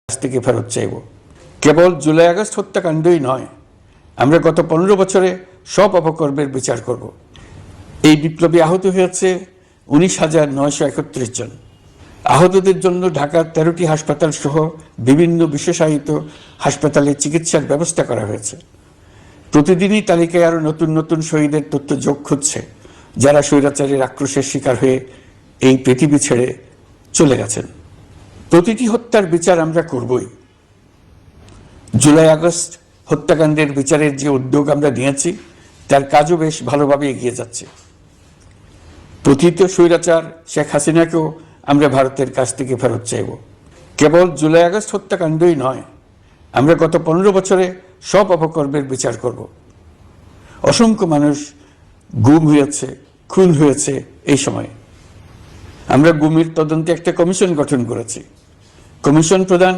কাছ থেকে ফেরত চাইব। কেবল জুলাই আগস্ট হত্যাকাণ্ডই নয়, আমরা গত 15 বছরে সব অপকর্মের বিচার করব। এই বিপ্লবী আহত হয়েছে 19,931 জন। আহতদের জন্য ঢাকার 13টি হাসপাতাল সহ বিভিন্ন বিশেষায়িত হাসপাতালে চিকিৎসার ব্যবস্থা করা হয়েছে। প্রতিদিনই তালিকায় আরো নতুন নতুন শহীদের তথ্য যোগ হচ্ছে, যারা স্বৈরাচারের আক্রোশের শিকার হয়ে এই পৃথিবী ছেড়ে চলে গেছেন। প্রতিটি হত্যার বিচার আমরা করবই। জুলাই আগস্ট হত্যাকাণ্ডের বিচারের যে উদ্যোগ আমরা নিয়েছি, তার কাজও বেশ ভালোভাবে এগিয়ে যাচ্ছে। প্রথিত স্বৈরাচার শেখ হাসিনাকেও আমরা ভারতের কাছ থেকে ফেরত চাইব। কেবল জুলাই আগস্ট হত্যাকাণ্ডই নয়, আমরা গত 15 বছরে সব অপকর্মের বিচার করব। অসংখ্য মানুষ গুম হয়েছে, খুন হয়েছে। এই সময় আমরা গুমের তদন্তে একটা কমিশন গঠন করেছি। কমিশন প্রধান